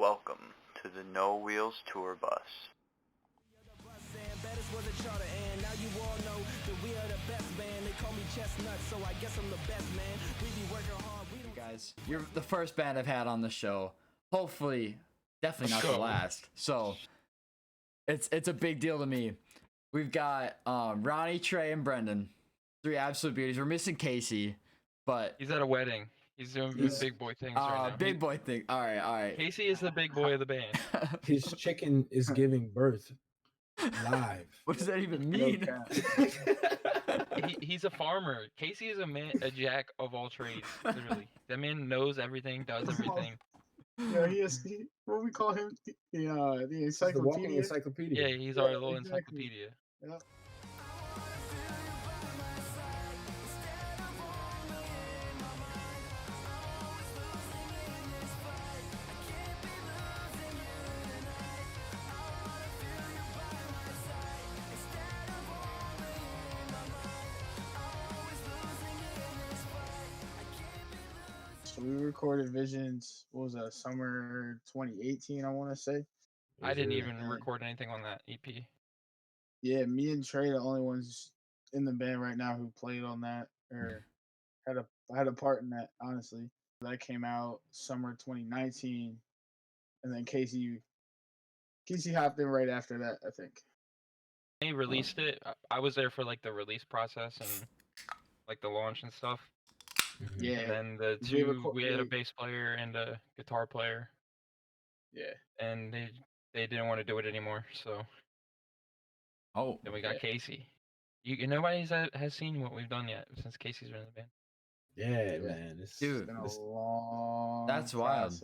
Welcome to the No Wheels Tour Bus. Guys, you're the first band I've had on the show. Hopefully, definitely not the last. So it's a big deal to me. We've got Ronnie, Trey, and Brendan. Three absolute beauties. We're missing Casey, but he's at a wedding. He's doing big boy things right now. Big boy thing. All right. Casey is the big boy of the band. His chicken is giving birth live. What does that even mean? He's a farmer. Casey is a jack of all trades. Literally, that man knows everything, does everything. Yeah, he is. What we call him? The encyclopedia. The walking encyclopedia. Yeah, he's our little encyclopedia. Yeah. So we recorded Visions. What was that? Summer 2018, I want to say. I didn't even record anything on that EP. Yeah, me and Trey, the only ones in the band right now who played on that or had a part in that. Honestly, that came out summer 2019, and then Casey hopped in right after that. I think They released it. I was there for like the release process and like the launch and stuff. Yeah. And then we had a bass player and a guitar player. Yeah. And they didn't want to do it anymore, so. Oh. Then we got Casey. Nobody has seen what we've done yet since Casey's been in the band. Yeah, man. Dude, been a long that's wild.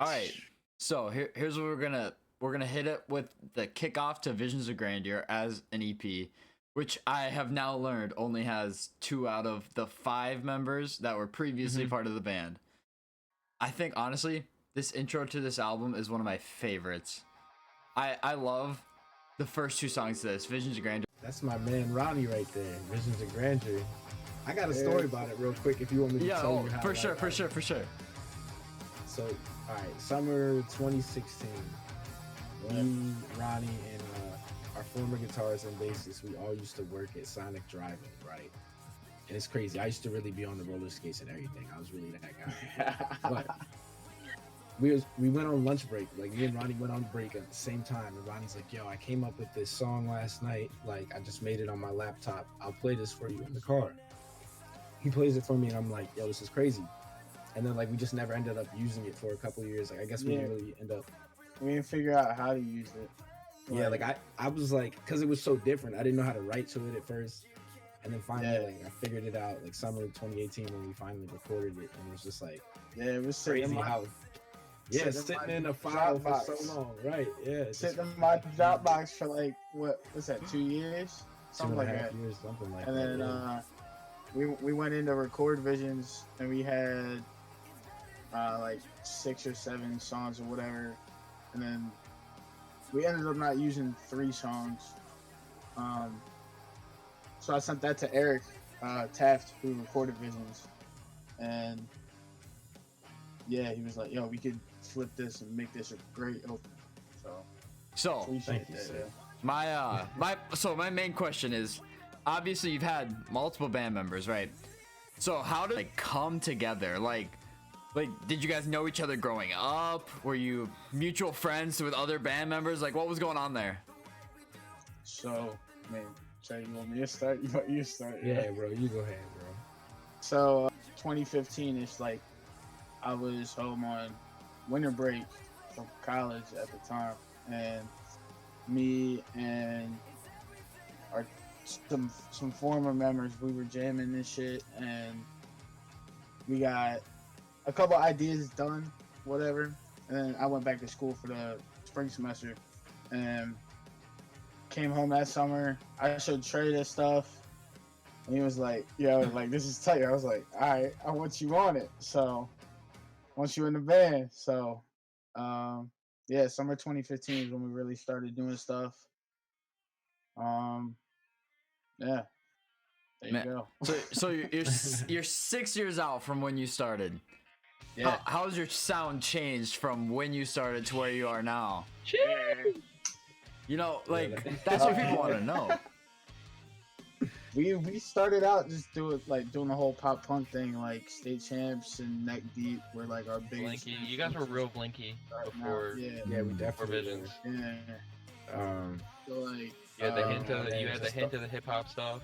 All right, so here's what we're gonna hit it with the kickoff to Visions of Grandeur as an EP, which I have now learned only has 2 out of the 5 members that were previously part of the band. I think honestly, this intro to this album is one of my favorites. I love the first 2 songs to this, Visions of Grandeur. That's my man Ronnie right there, Visions of Grandeur. I got a story about it real quick if you want me to tell you how. For sure. So, all right, summer 2016, me, Ronnie, and our former guitarist and bassist, we all used to work at Sonic Drive-In, right? And it's crazy. I used to really be on the roller skates and everything. I was really that guy. But we went on lunch break. Like, me and Ronnie went on break at the same time. And Ronnie's like, yo, I came up with this song last night. Like, I just made it on my laptop. I'll play this for you in the car. He plays it for me, and I'm like, yo, this is crazy. And then, like, we just never ended up using it for a couple of years. Like, I guess we didn't really end up. We didn't figure out how to use it. Yeah, like, I was like, because it was so different. I didn't know how to write to it at first. And then finally, like, I figured it out, like, summer of 2018 when we finally recorded it. And it was just like, it was crazy how. Yeah, sitting in a file for so long, right? Yeah, sitting in my Dropbox for like what's that? 2 years, something like that. Something like and that. And then we went into record Visions, and we had like 6 or 7 songs or whatever, and then we ended up not using 3 songs. So I sent that to Eric Taft, who recorded Visions, and yeah, he was like, "Yo, we could flip this and make this a great opening." So thank you, sir. My main question is, obviously you've had multiple band members, right? So how did they come together? Like did you guys know each other growing up? Were you mutual friends with other band members? Like, what was going on there? So, man, Trey, you want me to start? You want you to start? Yeah, bro, you go ahead, bro. So 2015 is like, I was home on winter break from college at the time, and me and some former members, we were jamming this shit, and we got a couple ideas done, whatever. And then I went back to school for the spring semester, and came home that summer. I showed Trey this stuff, and he was like, "Yo, like, this is tight." I was like, "All right, I want you on it." So. Once you in the band, so summer 2015 is when we really started doing stuff. There you go. So you're 6 years out from when you started. Yeah. How's your sound changed from when you started to where you are now? You know, like that's what people want to know. We started out just doing the whole pop punk thing, like State Champs and Neck Deep were like our biggest. Blinky, you guys were real Blinky before Yeah. Yeah, we before definitely Visions. Yeah. So like. You had the hint of yeah, you had the just hint of the hip hop stuff.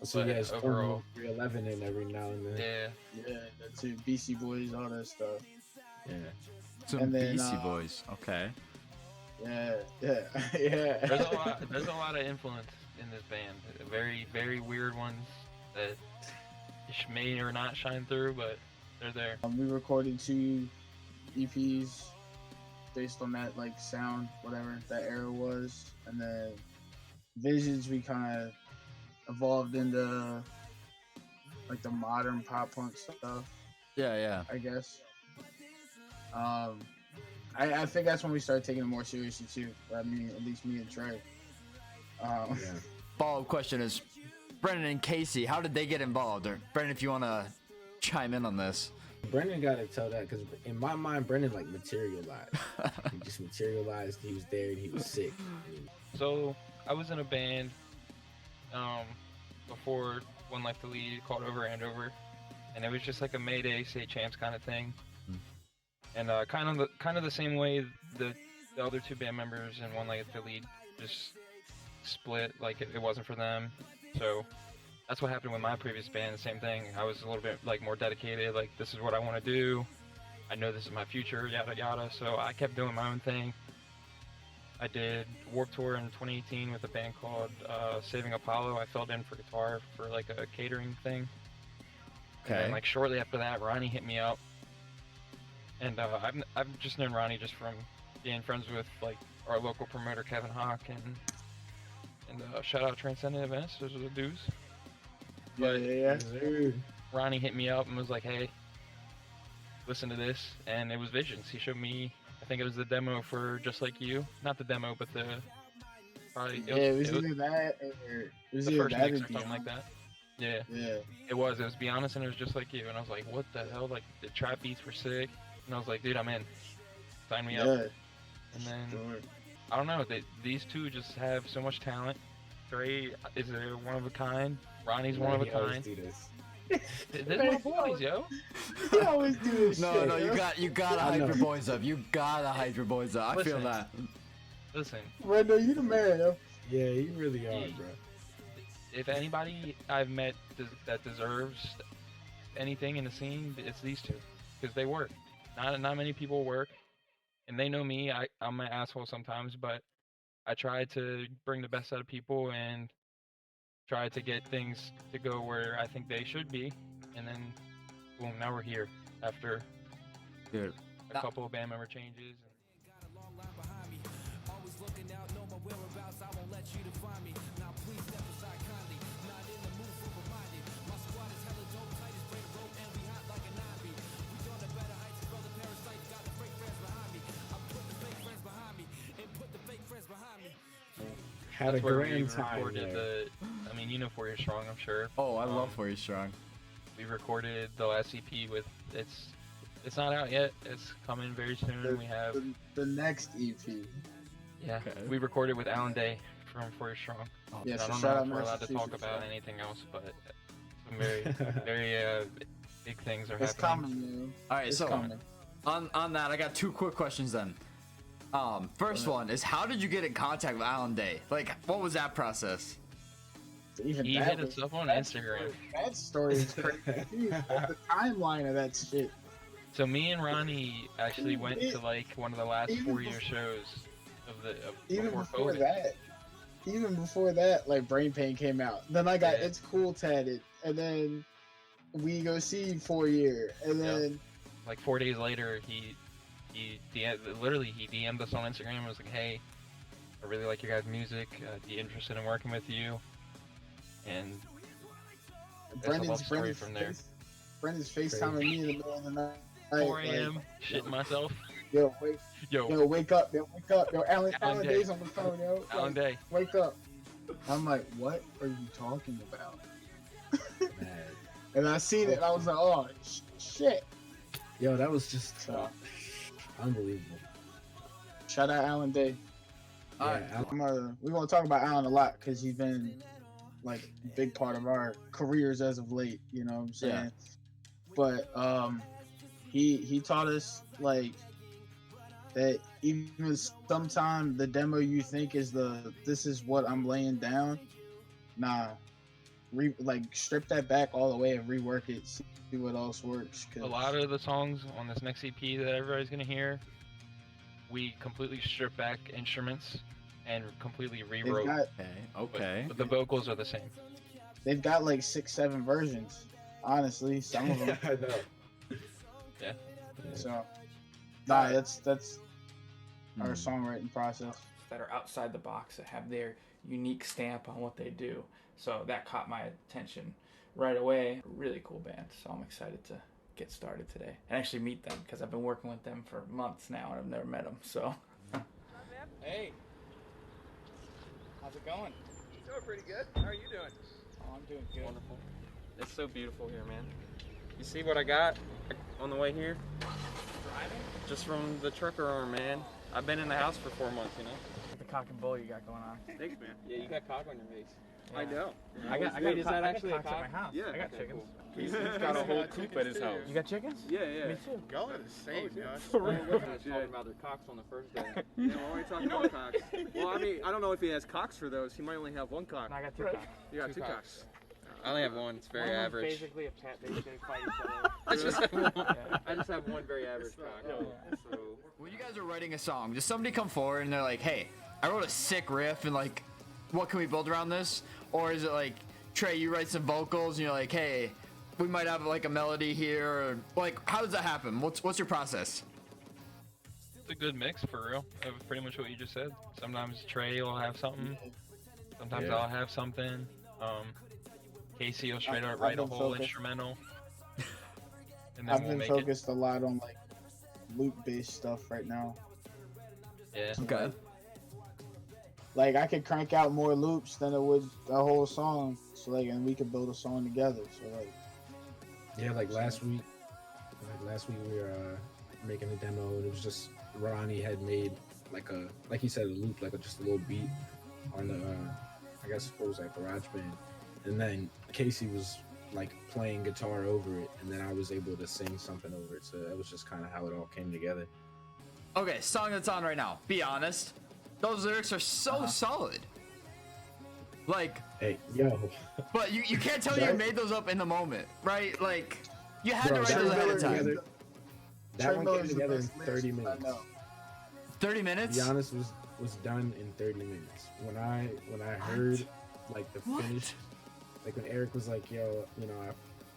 So But yeah, it's overall- 311 in every now and then. Yeah. Yeah, that too. BC Boys, all that stuff. Yeah. Some And then, BC Boys. Okay. Yeah. There's a lot of influence in this band. Very, very weird ones that may or not shine through, but they're there. We recorded 2 EPs based on that like sound, whatever that era was, and then Visions we kind of evolved into like the modern pop punk stuff, Yeah. I guess. I think that's when we started taking it more seriously too. I mean, at least me and Trey. Yeah. Follow-up question is, Brendan and Casey, how did they get involved? Or Brendan, if you want to chime in on this. Brendan got to tell that because in my mind, Brendan like materialized. He just materialized. He was there and he was sick. So I was in a band before One Life to Lead called Over and Over, and it was just like a Mayday State Champs kind of thing. And kind of the same way the other 2 band members in One Life to Lead just split, like it wasn't for them. So that's what happened with my previous band. The same thing. I was a little bit like more dedicated. Like this is what I want to do. I know this is my future. Yada yada. So I kept doing my own thing. I did Warped Tour in 2018 with a band called Saving Apollo. I filled in for guitar for like a catering thing. Okay. And then, like shortly after that, Ronnie hit me up. And I've just known Ronnie just from being friends with like our local promoter Kevin Hawk and shout out Transcendent Events. Those are the dudes. Yeah. Ronnie hit me up and was like, "Hey, listen to this," and it was Visions. He showed me. I think it was the demo for Just Like You. Not the demo, but the probably. It was either that or it was the either first that mix or or something like that. Yeah. Yeah. It was Be Honest, and it was Just Like You, and I was like, "What the hell?" Like the trap beats were sick, and I was like, "Dude, I'm in. Sign me up." And then Sure. I don't know. These 2 just have so much talent. Trey is a one of a kind. Ronnie's one of a He always kind. do this. They're my boys, yo. You always do this No, shit. no, yo. you gotta I hype know. your boys up. You gotta hype your boys up. I feel Listen. that. Listen, Brendo, you the man, yo. Yeah, you really are, bro. if anybody I've met that deserves anything in the scene, it's these 2, because they work. Not many people work, and they know me. I'm an asshole sometimes, but I try to bring the best out of people and try to get things to go where I think they should be, and then boom, now we're here after Dude. a couple of band member changes. Had a That's where we grand time recorded there. I mean, you know 4 Years Strong, I'm sure. Oh, I love For You Strong. We recorded the last EP with it's not out yet. It's coming very soon. We have The next EP. yeah. Okay. We recorded with Alan Day from 4 Years Strong. Yeah, And I so don't shout know out if we're allowed to talk Massachusetts, about right? anything else, but some very big things are It's happening. coming, man. All right, It's so coming. on that, I got 2 quick questions then. First one is, how did you get in contact with Alan Day? Like, what was that process? Even He that hit was- us up on that Instagram. That story is crazy. The timeline of that shit. So me and Ronnie actually went to like one of the last Even 4 year shows of Even before before COVID. that, like Brain Pain came out. Then I got Yeah. It's Cool tatted, and then we go see 4 Year, and Yeah. then Like 4 days later, he literally DM'd us on Instagram and was like, "Hey, I really like your guys' music. Be interested in working with you." And Brendan's love story from there. Brendan's FaceTiming me in the middle of the night. 4 like, a.m. shitting myself. Yo, Yo, wake up, yo, wake up, yo, Alan Alan Day's on the phone, yo. Alan Like, Day. wake up. I'm like, what are you talking about? Man. And I seen it, and I was like, oh shit. Yo, that was just unbelievable. Shout out Alan Day. Yeah, We're gonna talk about Alan a lot because he's been like a big part of our careers as of late. You know what I'm saying? Yeah. But he taught us like that even sometimes the demo you think is this is what I'm laying down. Nah, strip that back all the way and rework it. See what else works. A lot of the songs on this next EP that everybody's gonna hear, we completely stripped back instruments and completely rewrote. Okay. But the vocals are the same. They've got like 6-7 versions. Honestly, some of them. I know. Yeah. So, nah, that's our songwriting process. That are outside the box that have their unique stamp on what they do. So that caught my attention right away. Really cool band. So I'm excited to get started today and actually meet them because I've been working with them for months now and I've never met them. So. Hey, how's it going? Doing pretty good. How are you doing? Oh, I'm doing good. Wonderful. It's so beautiful here, man. You see what I got on the way here? Driving? Just from the trucker arm, man. I've been in the house for 4 months, you know? The cock and bull you got going on. Thanks, man. Yeah, you got cock on your face. Yeah. I know. I got Is that actually a cocks cock? at my house. Yeah. I got Okay, chickens. cool. He's got a whole coop at his house. You got chickens? Yeah, yeah. Me too. Y'all are the same, yeah. yo. We're talking about their cocks on the first day. Yeah, why are we talking about cocks? Well, I mean, I don't know if he has cocks for those. He might only have one cock. No, I got two cocks. You got two cocks. I only have one. It's very One of them's average. basically a pet. They fight each other. I just have one. Yeah. I just have one very average cock. So. When you guys are writing a song, does somebody come forward and they're like, "Hey, I wrote a sick riff, and like, what can we build around this?" Or is it like, Trey, you write some vocals, and you're like, "Hey, we might have like a melody here," or like, how does that happen? What's your process? It's a good mix for real. Of pretty much what you just said. Sometimes Trey will have something. Sometimes I'll have something. Casey will straight up write a whole focused. instrumental. And then I've we'll been make focused a lot on like loop-based stuff right now. it. Yeah. Okay. Like I could crank out more loops than it would a whole song. So like, and we could build a song together. So like, Yeah, like last week we were making a demo and it was just Ronnie had made like he said, a loop, just a little beat on the I guess it was like GarageBand, and then Casey was like playing guitar over it, and then I was able to sing something over it. So that was just kind of how it all came together. Okay, song that's on right now. Be honest, those lyrics are so solid. Like, Hey, yo, but you can't tell me you made those up in the moment, right? Like, you had to write Trey those ahead of Miller- time. that Trey one Miller's came the together in best 30 lyricist I minutes. know. 30 To minutes? be honest, was done in 30 minutes. When I heard like the What? finish, like when Eric was like, "Yo, you know,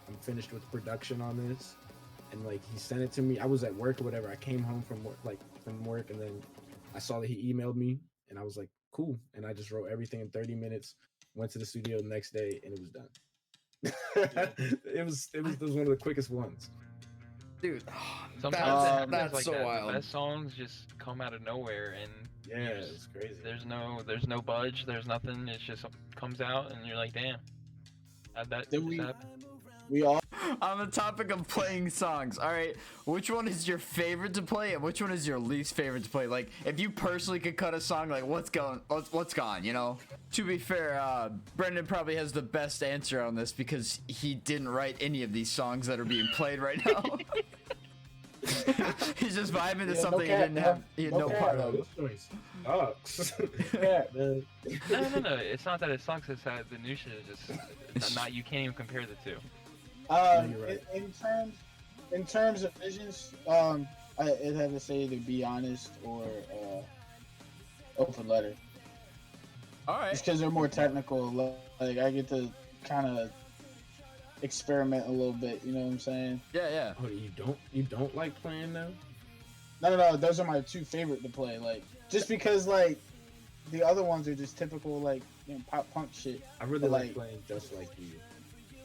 I'm finished with production on this," and like he sent it to me. I was at work or whatever. I came home from work, and then I saw that he emailed me, and I was like, "Cool," and I just wrote everything in 30 minutes. Went to the studio the next day, and it was done. it was one of the quickest ones. Dude, Sometimes that's, it happens that's like so that. wild. The best songs just come out of nowhere, and Yeah, you just- it's crazy. there's no budge, there's nothing. It just comes out, and you're like, damn, how'd that Did just we- happen? We all On the topic of playing songs, all right, which one is your favorite to play and which one is your least favorite to play? Like, if you personally could cut a song, like what's gone, you know? To be fair, Brendan probably has the best answer on this because he didn't write any of these songs that are being played right now. He's just vibing to Yeah, something no cap, he had no no cap. part of. This choice sucks. yeah. Man. No. It's not that it sucks. It's that the new shit is just not. You can't even compare the two. you're right. In terms of visions, I'd have to say either Be Honest or Open Letter. All right. Just because they're more technical. Like I get to kind of experiment a little bit. You know what I'm saying? Yeah. Oh, you don't like playing now? No. Those are my two favorite to play. Like just because like the other ones are just typical like pop punk shit. I really But, like like- playing just like you.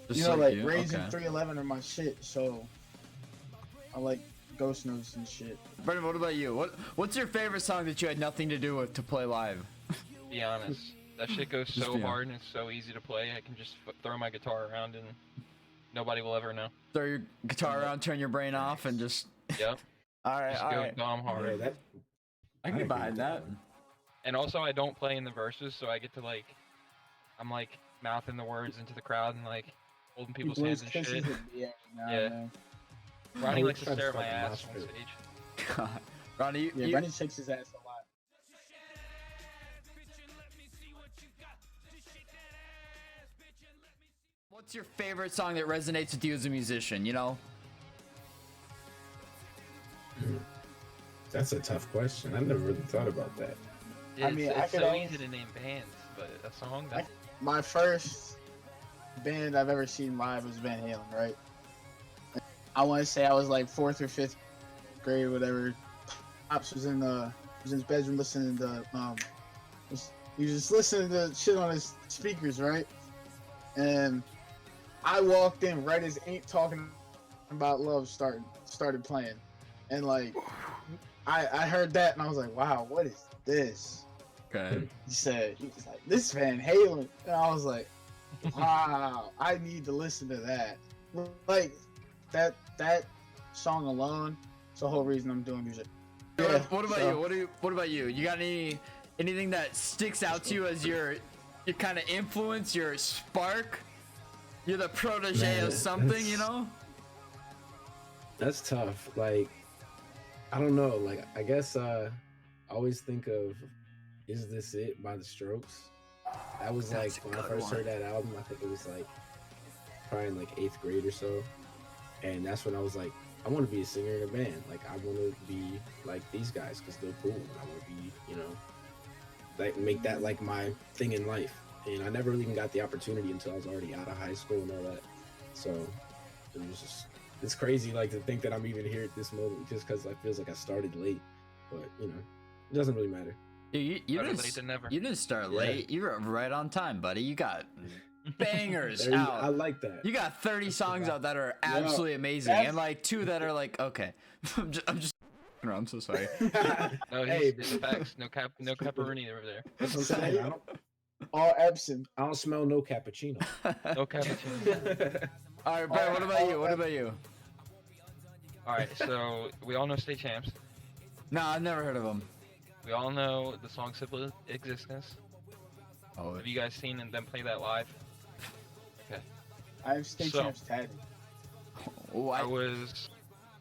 Just You know, like you? Raising Okay. 311 are my shit. So I like Ghost Notes and shit. Brendan, what about you? What's your favorite song that you had nothing to do with to play live? Be honest. That shit goes Just so be hard and it's so easy to play. I can just throw my guitar around and nobody will ever know. Throw your guitar around, turn your brain off, and just. Yep. All right, Just all go right. dumb hard. Yeah, that I can I get agree behind with that. And also, I don't play in the verses, so I get to like, I'm like mouthing the words into the crowd and like holding He people's blows hands and kisses shit. in the air now, Yeah. man. Ronnie I likes to tried to stare at my start a ass mosh on pit. stage. God. Ronnie, you, Yeah, you- Brendan shakes his ass a lot. what's your favorite song that resonates with you as a musician? You know. That's a tough question. I never really thought about that. It's, I mean, I it's could so always- easy to name bands, but a song that's My first band I've ever seen live was Van Halen, right? I want to say I was like 4th or 5th grade, whatever. Pops was in his bedroom listening to he was just listening to shit on his speakers, right? And I walked in right as Ain't Talking About Love started playing, and like I heard that and I was like, wow, what is this? Okay. He was like, this Van Halen, and I was like, wow, I need to listen to that. Like that song alone, it's the whole reason I'm doing music. What about so- you? What about you? You got anything that sticks out to you as your kind of influence, your spark? You're the protege Man, of something, that's- you know? That's tough. Like, I don't know. Like, I guess I always think of "Is This It" by The Strokes. That was That's like a when I good first one. heard that album. I think it was like probably in like 8th grade or so, and that's when I was like, I want to be a singer in a band. Like, I want to be like these guys because they're cool. And I want to be, you know, like make that like my thing in life. And I never really even got the opportunity until I was already out of high school and all that. So it was just, it's crazy like to think that I'm even here at this moment just because it feels like I started late. But you know, it doesn't really matter. You better didn't, late than never. you didn't start Yeah. late. You were right on time, buddy. You got bangers There you- out. I like that. You got 30 songs out that are Yeah. absolutely amazing, That's- and like 2 that are like okay. I'm just I'm so sorry. No, Hey, it's facts. No pepperoni over there. That's what I'm saying. All Epson. I don't smell no cappuccino. No cappuccino. All right, Brett. What about you? What about you? All right, so we all know State Champs. No, I've never heard of them. We all know the song "Simple Existence." Oh, Have you guys seen them play that live? Okay. I have State So- Champs tatted.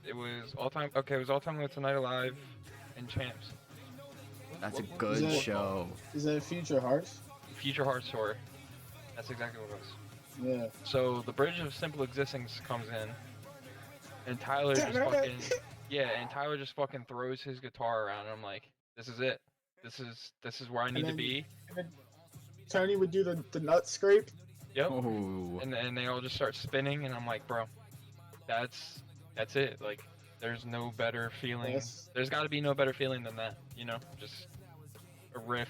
It was all time. Okay, it was all time with Tonight Alive and Champs. That's a What- good Is it- show. Is that Future Hearts? Future Hearts tour. That's exactly what it was. Yeah. So the bridge of Simple Existence comes in, and Tyler just fucking and Tyler just fucking throws his guitar around, and I'm like, this is it. This is where I need to then- be. Tony would do the nut scrape. Yep. Oh, And they all just start spinning, and I'm like, bro, that's it. Like, there's no better feeling. Yes. There's got to be no better feeling than that. You know, just a riff,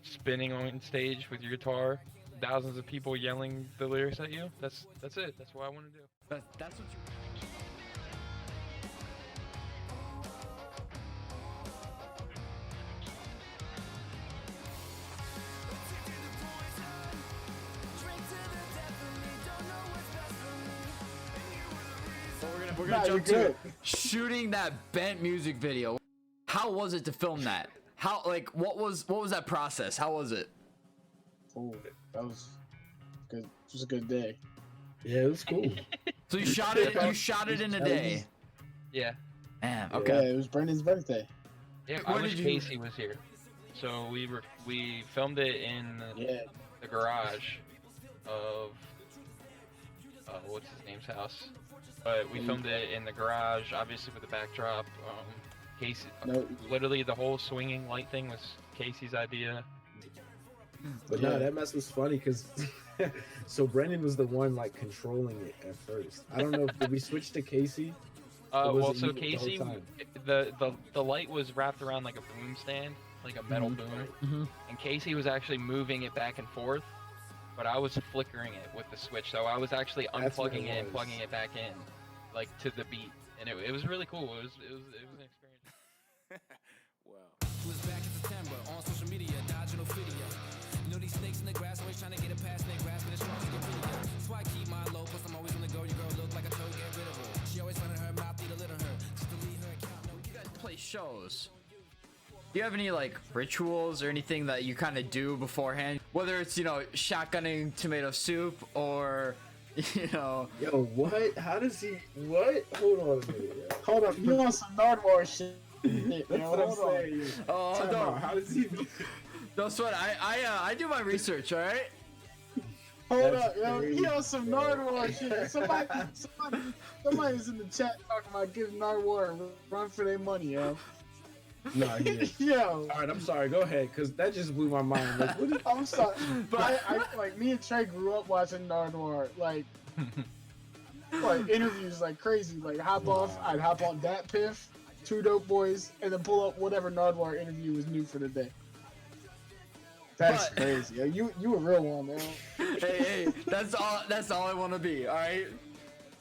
spinning on stage with your guitar, thousands of people yelling the lyrics at you. That's it. That's what I want to do. that's what you. We're gonna Nah, you're jump to good. shooting that bent music video. How was it to film that? How like what was that process? How was it? Oh, that was good. It was a good day. Yeah, it was cool. So you shot it. You shot it in a day. Yeah. Man, Yeah, okay. it was Brendan's birthday. Yeah. Where I wish did you- Casey was here. So we filmed it in Yeah. the garage of what's his name's house. But we filmed it in the garage, obviously with the backdrop. Casey, No, literally the whole swinging light thing was Casey's idea. But Yeah. no, that mess was funny because so Brendan was the one like controlling it at first. I don't know. Did we switch to Casey? Or was Well, it so you the whole Casey, time? the light was wrapped around like a boom stand, like a metal boom, Mhm. and Casey was actually moving it back and forth, but I was flickering it with the switch, so I was actually That's what unplugging it it and was. plugging it back in, like to the beat, and it was really cool. It was an experience. Was back in September on social media, dodging Ophidia. You know these snakes in the grass always trying to get a pass and they grasp it as strong as get rid of them. That's why I keep mine low, plus I'm always on the go. Your girl look like a toad, get rid of her. She always running her mouth, need a little her. Just delete her account. No, you guys Play shows. Do you have any like rituals or anything that you kind of do beforehand? Whether it's, you know, shotgunning tomato soup or, you know. Yo, what? How does he? What? Hold on a minute. Yo. Hold up, you on some Nardwar shit? That's what I'm saying. Oh, Time no. out. How does he? Don't sweat. I do my research, all right? Hold That's up, yo, he crazy, on some bro. Nardwar shit. Somebody's in the chat talking about give Nardwar a run for their money, yo. No, he is. Yo. All right, I'm sorry. Go ahead, cause that just blew my mind. Like, what is, I'm sorry, but I like me and Trey grew up watching Nardwar, like interviews like crazy. Like I'd hop on Dat Piff, Two Dope Boys, and then pull up whatever Nardwar interview was new for the day. That's But- crazy. Yo, you a real one, man. Hey, that's all I want to be, all right?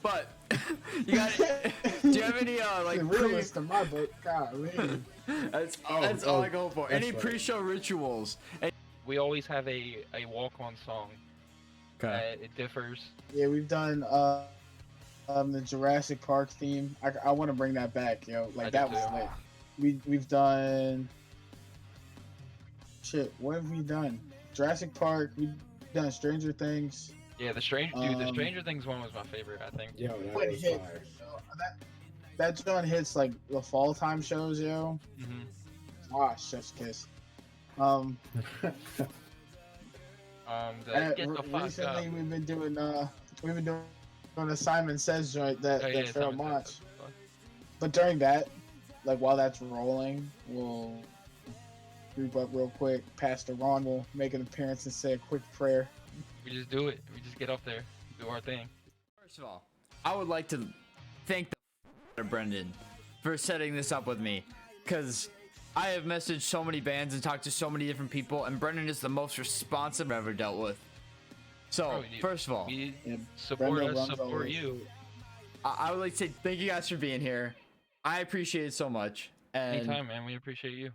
But you got do you have any like The realist in my book, golly. that's Oh, all I go for. that's Any right. pre-show rituals? We always have a walk-on song. It differs. Yeah, we've done the Jurassic Park theme. I want to bring that back, yo. Like I that do was too. lit. We've done shit. What have we done? Jurassic Park. We've done Stranger Things. Yeah, the Stranger Things one was my favorite, I think. yo, that What was hit? fire. That John hits like the fall time shows, yo. Ah, chef's kiss. The get the fuck Recently up. we've been doing a Simon Says joint that Oh, yeah, that Pharaoh Simon Monch. Says that's fun. But during that, like while that's rolling, we'll group up real quick. Pastor Ron will make an appearance and say a quick prayer. We just do it. We just get up there, do our thing. First of all, I would like to thank the Brendan for setting this up with me, because I have messaged so many bands and talked to so many different people, and Brendan is the most responsive I've ever dealt with. So, Bro, first of all, we Yeah, support Brenda us, runs support always. you. I would like to say thank you guys for being here. I appreciate it so much. And Anytime, man. We appreciate you.